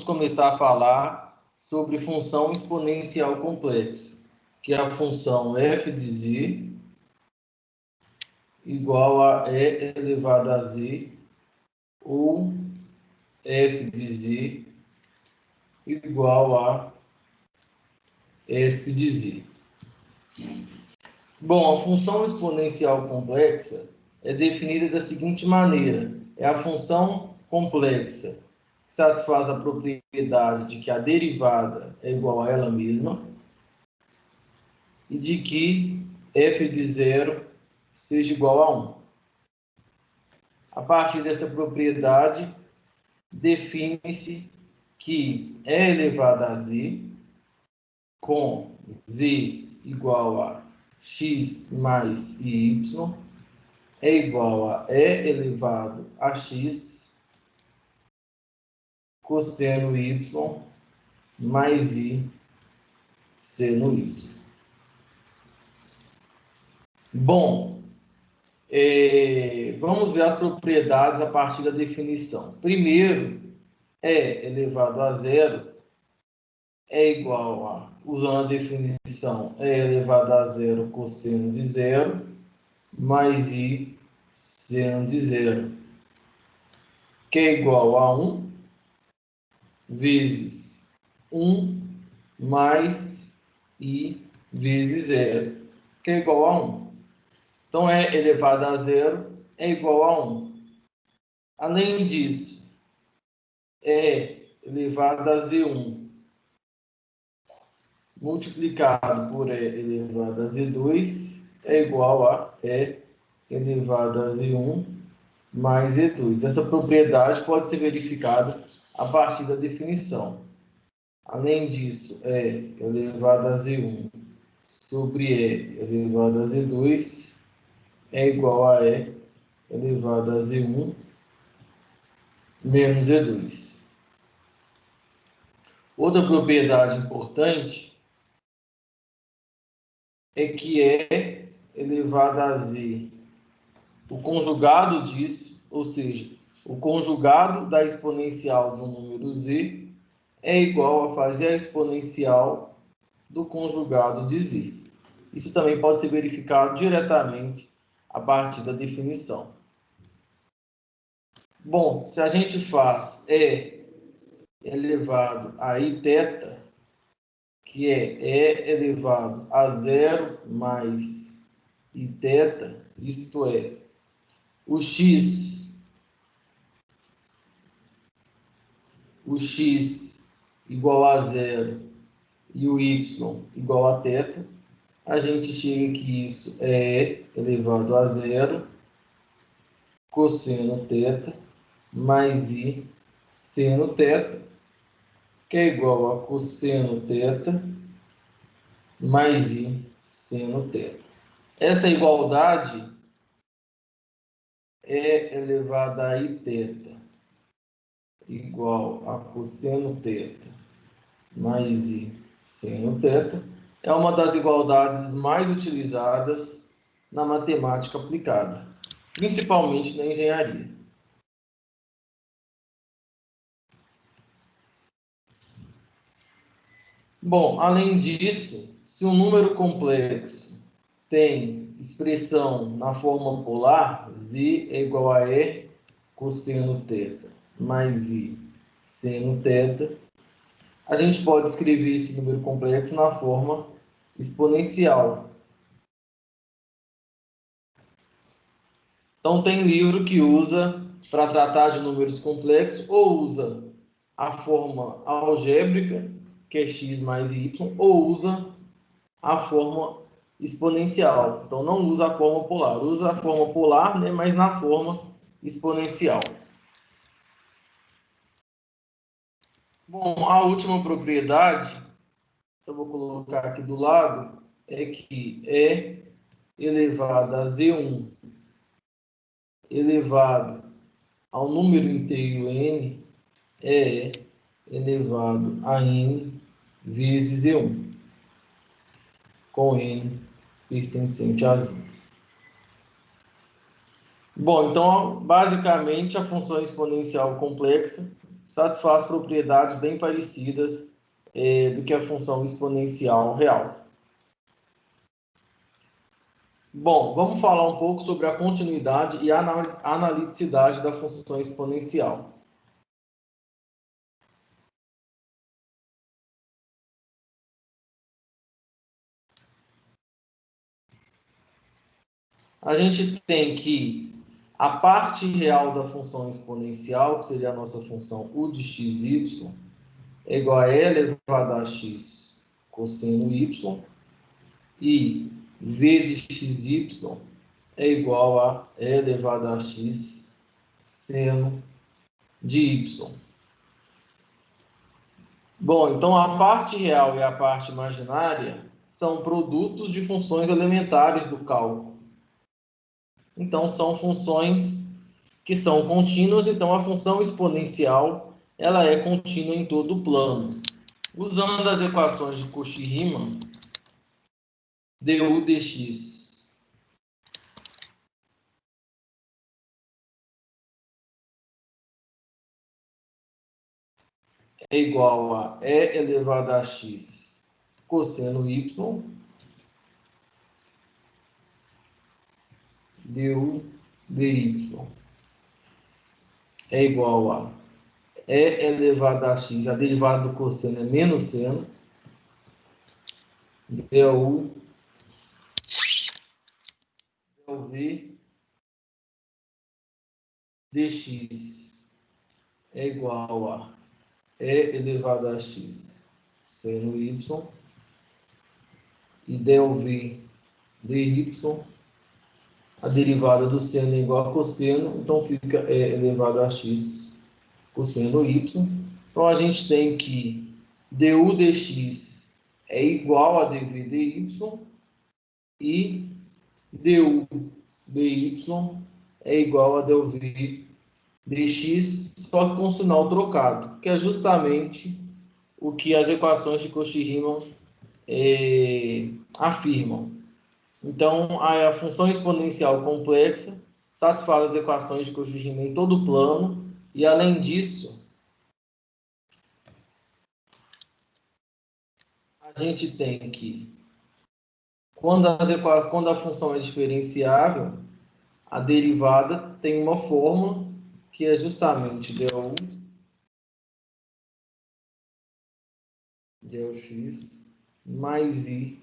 começar a falar sobre função exponencial complexa, que é a função f de z igual a e elevado a z, ou f de z igual a esp de z. Bom, a função exponencial complexa é definida da seguinte maneira: é a função complexa que satisfaz a propriedade de que a derivada é igual a ela mesma e de que f de zero seja igual a 1. A partir dessa propriedade, define-se que e elevado a z, com z igual a x mais y, é igual a e elevado a x cosseno y mais i seno y. Bom, vamos ver as propriedades a partir da definição. Primeiro, e elevado a zero é igual a, usando a definição, e elevado a zero cosseno de zero mais i seno de zero, que é igual a 1 vezes 1 mais i vezes zero, que é igual a 1. Então, e elevado a zero é igual a 1. Além disso, e elevado a z1 multiplicado por e elevado a z2 é igual a e elevado a z1 mais z2. Essa propriedade pode ser verificada a partir da definição. Além disso, e elevado a z1 sobre e elevado a z2 é igual a e elevado a z1 menos z2. Outra propriedade importante é que e elevado a z, o conjugado disso, ou seja, o conjugado da exponencial de um número z é igual a fazer a exponencial do conjugado de z. Isso também pode ser verificado diretamente a partir da definição. Bom, se a gente faz e elevado a iθ, que é e elevado a zero mais iθ, isto é, o x igual a zero e o y igual a θ, a gente chega que isso é e elevado a zero cosseno θ mais i seno θ, que é igual a cosseno θ mais i seno θ. Essa igualdade é elevada a iθ igual a cosseno θ mais i seno θ é uma das igualdades mais utilizadas na matemática aplicada, principalmente na engenharia. Bom, além disso, se um número complexo tem expressão na forma polar, z é igual a e cosseno θ mais i seno θ, a gente pode escrever esse número complexo na forma exponencial. Então, tem livro que usa, para tratar de números complexos, ou usa a forma algébrica, que é x mais y, ou usa a forma exponencial. Então, não usa a forma polar. Usa a forma polar, né, mas na forma exponencial. Bom, a última propriedade, só vou colocar aqui do lado, é que e elevado a z1 elevado ao número inteiro n é elevado a n vezes z1, com n pertencente a z. Bom, então, basicamente, a função exponencial complexa satisfaz propriedades bem parecidas do que a função exponencial real. Bom, vamos falar um pouco sobre a continuidade e a analiticidade da função exponencial. A gente tem que a parte real da função exponencial, que seria a nossa função u de xy, é igual a e elevado a x cosseno y, e v de xy é igual a e elevado a x seno de y. Bom, então a parte real e a parte imaginária são produtos de funções elementares do cálculo. Então, são funções que são contínuas, então a função exponencial ela é contínua em todo o plano. Usando as equações de Cauchy-Riemann, du dx é igual a e elevado a x cosseno y, du dy é igual a e elevado a x, a derivada do cosseno é menos seno, du v dx é igual a e elevado a x seno y e del v dy, a derivada do seno é igual a cosseno, então fica e elevado a x cosseno y. Então a gente tem que du dx é igual a dv dy e du dy é igual a del v dx, só que com sinal trocado, que é justamente o que as equações de Cauchy-Riemann afirmam. Então, a função exponencial complexa satisfaz as equações de Cauchy-Riemann em todo o plano, e além disso, a gente tem que, quando a função é diferenciável, a derivada tem uma fórmula que é justamente del x mais i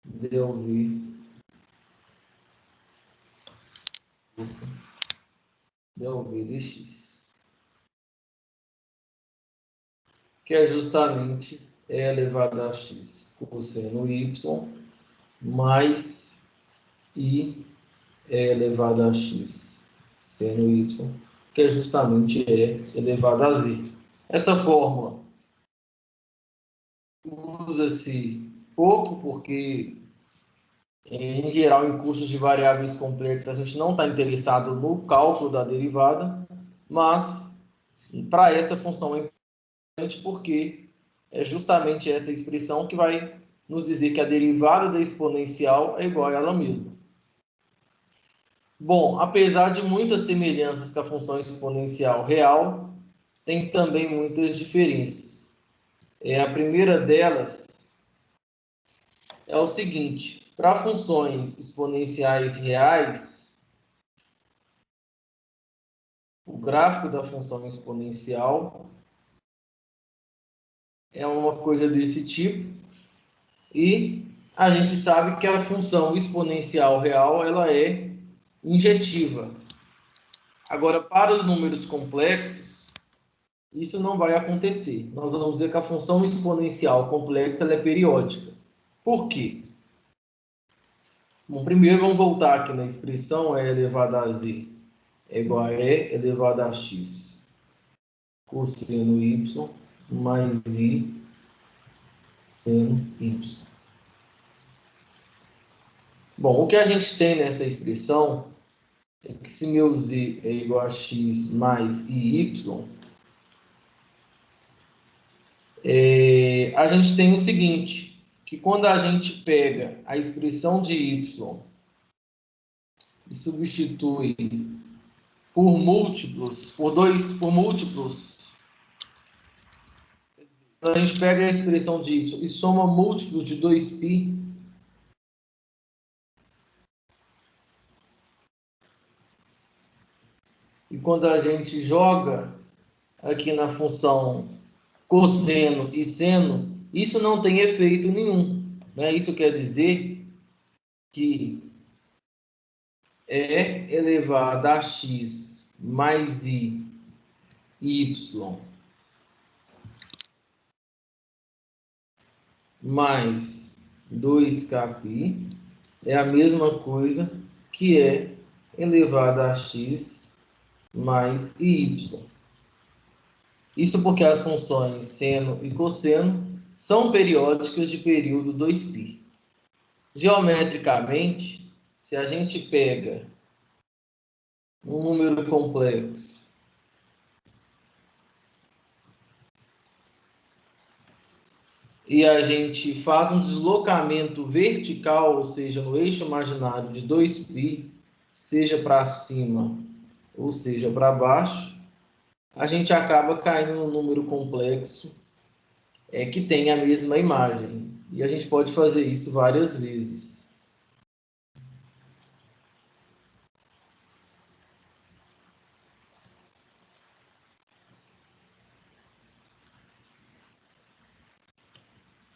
del v dx, que é justamente e elevado a x cosseno y mais i elevado a x seno y, que é justamente e elevado a z. Essa fórmula usa-se pouco porque, em geral, em cursos de variáveis complexas, a gente não está interessado no cálculo da derivada, mas para essa função é importante porque é justamente essa expressão que vai nos dizer que a derivada da exponencial é igual a ela mesma. Bom, apesar de muitas semelhanças com a função exponencial real, tem também muitas diferenças. A primeira delas é o seguinte: para funções exponenciais reais, o gráfico da função exponencial é uma coisa desse tipo, e a gente sabe que a função exponencial real ela é injetiva. Agora, para os números complexos, isso não vai acontecer. Nós vamos dizer que a função exponencial complexa ela é periódica. Por quê? Bom, primeiro vamos voltar aqui na expressão e elevado a z é igual a e elevado a x cosseno y mais i seno y. Bom, o que a gente tem nessa expressão é que se meu z é igual a x mais i y, a gente tem o seguinte, que quando a gente pega a expressão de y e substitui por múltiplos a gente pega a expressão de y e soma múltiplos de 2π, e quando a gente joga aqui na função cosseno e seno, isso não tem efeito nenhum, né? Isso quer dizer que é elevado a x mais y mais 2kπ é a mesma coisa que é elevado a x mais y. Isso porque as funções seno e cosseno são periódicas de período 2π. Geometricamente, se a gente pega um número complexo e a gente faz um deslocamento vertical, ou seja, no eixo imaginário de 2π, seja para cima ou seja para baixo, a gente acaba caindo num número complexo que tem a mesma imagem. E a gente pode fazer isso várias vezes.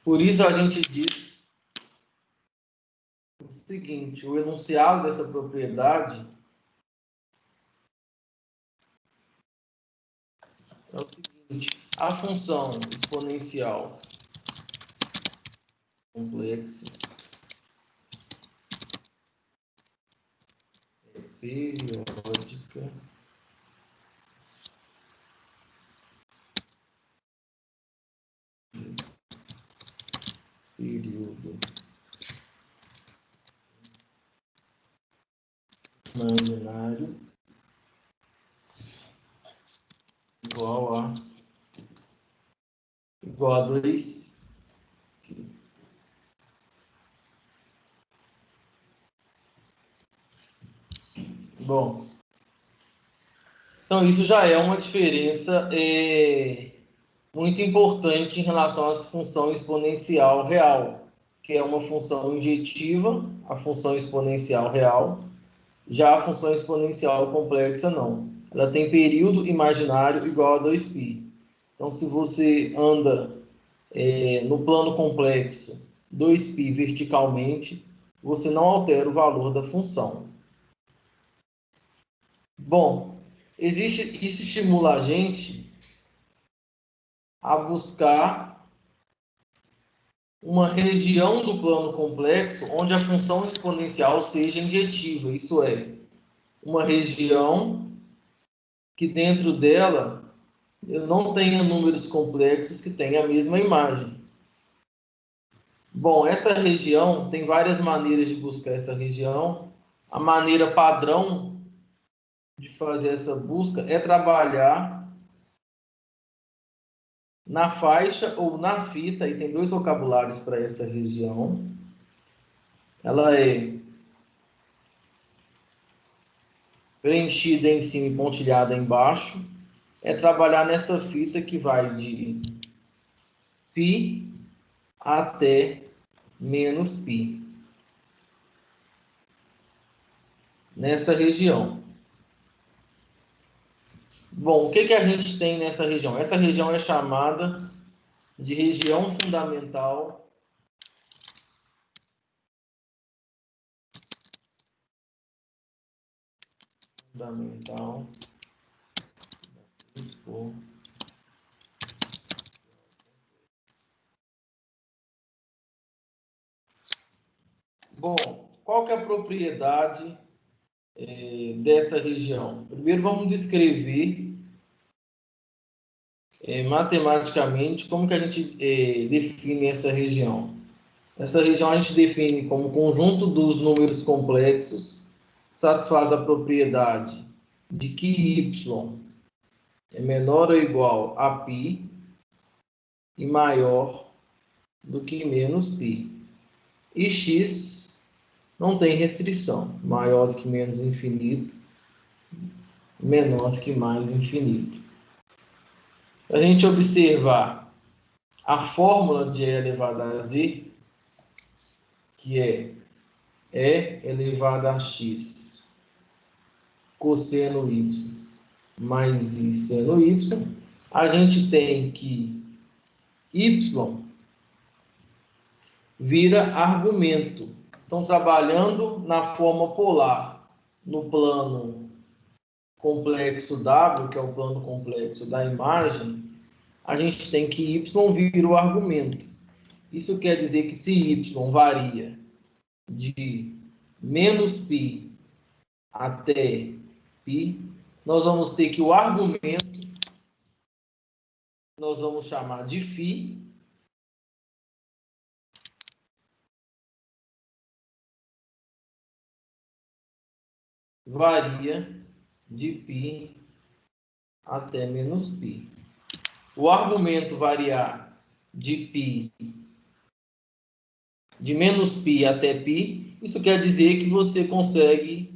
Por isso a gente diz o seguinte: o enunciado dessa propriedade é o seguinte: a função exponencial complexa é periódica de período imaginário igual a 2. Bom, então isso já é uma diferença muito importante em relação à função exponencial real, que é uma função injetiva, a função exponencial real. Já a função exponencial complexa não. Ela tem período imaginário igual a 2π. Então, se você anda no plano complexo 2π verticalmente, você não altera o valor da função. Bom, isso estimula a gente a buscar uma região do plano complexo onde a função exponencial seja injetiva, isso é, uma região que dentro dela eu não tenha números complexos que tenham a mesma imagem. Bom, essa região tem várias maneiras de buscar essa região. A maneira padrão de fazer essa busca é trabalhar na faixa ou na fita, e tem dois vocabulários para essa região. Ela é preenchida em cima e pontilhada embaixo. É trabalhar nessa fita que vai de π até menos π. Nessa região. Bom, o que a gente tem nessa região? Essa região é chamada de região fundamental Bom, qual que é a propriedade dessa região? Primeiro vamos descrever matematicamente como que a gente define essa região. Essa região a gente define como conjunto dos números complexos, satisfaz a propriedade de que y é menor ou igual a π e maior do que menos π. E x não tem restrição, maior do que menos infinito, menor do que mais infinito. Para a gente observar a fórmula de E elevado a Z, que é E elevado a X cosseno Y mais I seno Y, a gente tem que Y vira argumento. Então, trabalhando na forma polar, no plano complexo W, que é o plano complexo da imagem, a gente tem que Y vira o argumento. Isso quer dizer que se Y varia de menos π até π, nós vamos ter que o argumento nós vamos chamar de φ, varia de π até menos π. O argumento variar de π, de menos π até π, isso quer dizer que você consegue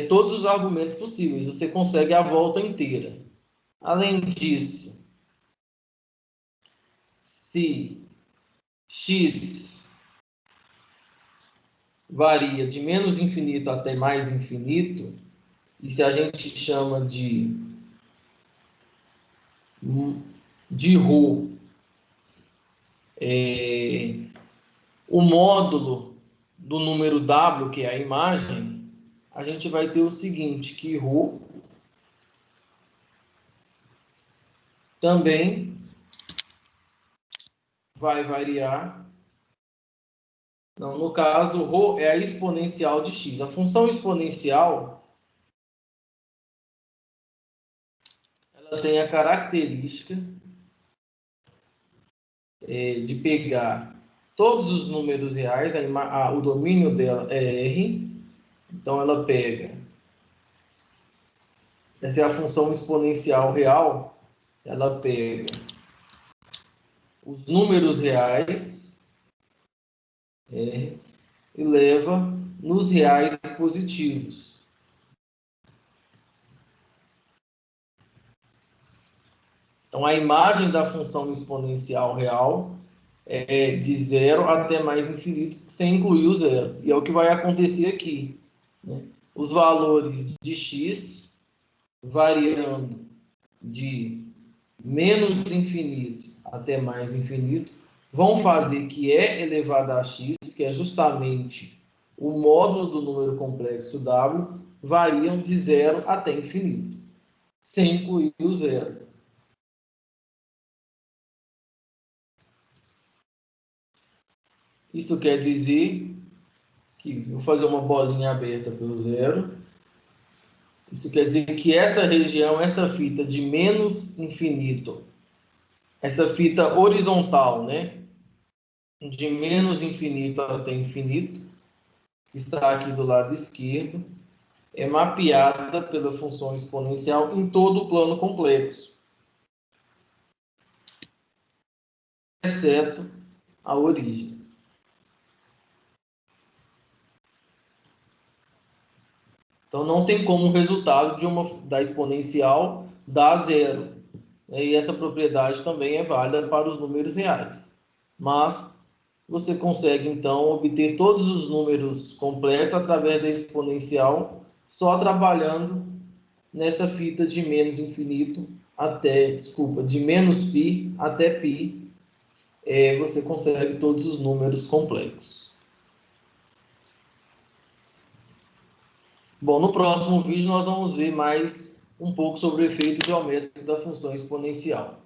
todos os argumentos possíveis, você consegue a volta inteira. Além disso, se x varia de menos infinito até mais infinito, isso a gente chama de ρ, o módulo do número W, que é a imagem, a gente vai ter o seguinte, que ρ também vai variar. Não, no caso, ρ é a exponencial de x. A função exponencial, ela tem a característica de pegar todos os números reais, o domínio dela é R, então ela pega, essa é a função exponencial real, ela pega os números reais R e leva nos reais positivos. Então, a imagem da função exponencial real é de 0 até mais infinito, sem incluir o zero. E é o que vai acontecer aqui, né? Os valores de x variando de menos infinito até mais infinito vão fazer que E elevado a x, que é justamente o módulo do número complexo W, variam de 0 até infinito, sem incluir o zero. Isso quer dizer que, vou fazer uma bolinha aberta pelo zero, isso quer dizer que essa região, essa fita de menos infinito, essa fita horizontal, né, de menos infinito até infinito, que está aqui do lado esquerdo, é mapeada pela função exponencial em todo o plano complexo, exceto a origem. Então, não tem como o resultado da exponencial dar zero. E essa propriedade também é válida para os números reais. Mas você consegue, então, obter todos os números complexos através da exponencial, só trabalhando nessa fita de menos infinito até, de menos π até π, você consegue todos os números complexos. Bom, no próximo vídeo nós vamos ver mais um pouco sobre o efeito geométrico da função exponencial.